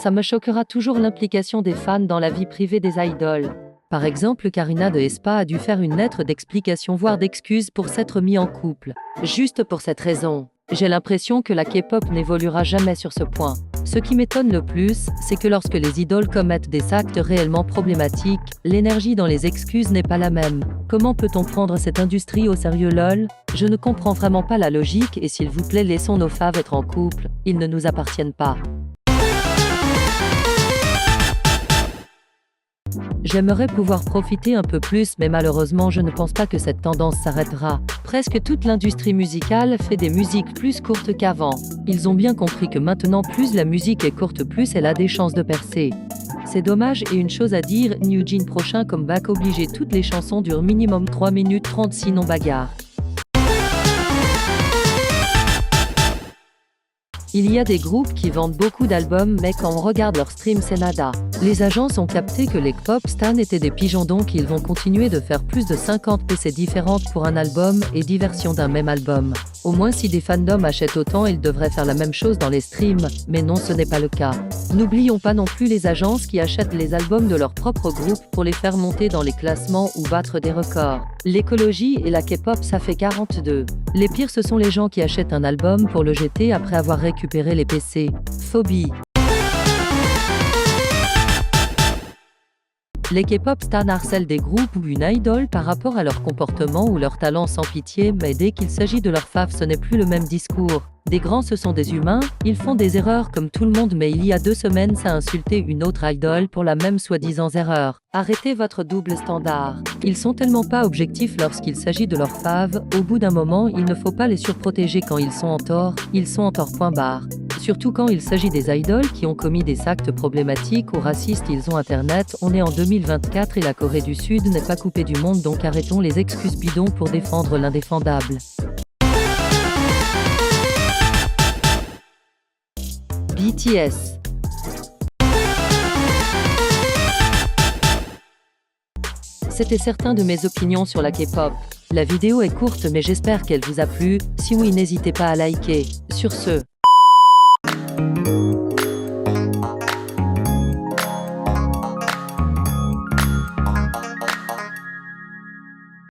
Ça me choquera toujours l'implication des fans dans la vie privée des idoles. Par exemple, Karina de Espa a dû faire une lettre d'explication voire d'excuses pour s'être mis en couple. Juste pour cette raison. J'ai l'impression que la K-pop n'évoluera jamais sur ce point. Ce qui m'étonne le plus, c'est que lorsque les idoles commettent des actes réellement problématiques, l'énergie dans les excuses n'est pas la même. Comment peut-on prendre cette industrie au sérieux lol? Je ne comprends vraiment pas la logique et s'il vous plaît laissons nos faves être en couple, ils ne nous appartiennent pas. J'aimerais pouvoir profiter un peu plus mais malheureusement je ne pense pas que cette tendance s'arrêtera. Presque toute l'industrie musicale fait des musiques plus courtes qu'avant. Ils ont bien compris que maintenant plus la musique est courte plus elle a des chances de percer. C'est dommage et une chose à dire, New Jeans prochain comeback obligé toutes les chansons durent minimum 3 minutes 30 sinon bagarre. Il y a des groupes qui vendent beaucoup d'albums mais quand on regarde leur stream c'est nada. Les agences ont capté que les K-pop stans étaient des pigeons donc ils vont continuer de faire plus de 50 PC différentes pour un album et 10 versions d'un même album. Au moins si des fandoms achètent autant ils devraient faire la même chose dans les streams, mais non ce n'est pas le cas. N'oublions pas non plus les agences qui achètent les albums de leur propre groupe pour les faire monter dans les classements ou battre des records. L'écologie et la K-pop ça fait 42. Les pires ce sont les gens qui achètent un album pour le jeter après avoir récupéré les PC. Phobie. Les K-pop stans harcèlent des groupes ou une idole par rapport à leur comportement ou leur talent sans pitié, mais dès qu'il s'agit de leur fave, ce n'est plus le même discours. Des grands, ce sont des humains, ils font des erreurs comme tout le monde, mais il y a 2 semaines, ça a insulté une autre idole pour la même soi-disant erreur. Arrêtez votre double standard. Ils sont tellement pas objectifs lorsqu'il s'agit de leur fave, au bout d'un moment, il ne faut pas les surprotéger quand ils sont en tort, ils sont en tort point barre. Surtout quand il s'agit des idoles qui ont commis des actes problématiques ou racistes, ils ont internet, on est en 2024 et la Corée du Sud n'est pas coupée du monde donc arrêtons les excuses bidons pour défendre l'indéfendable. BTS. C'était certaines de mes opinions sur la K-pop. La vidéo est courte mais j'espère qu'elle vous a plu, si oui n'hésitez pas à liker. Sur ce,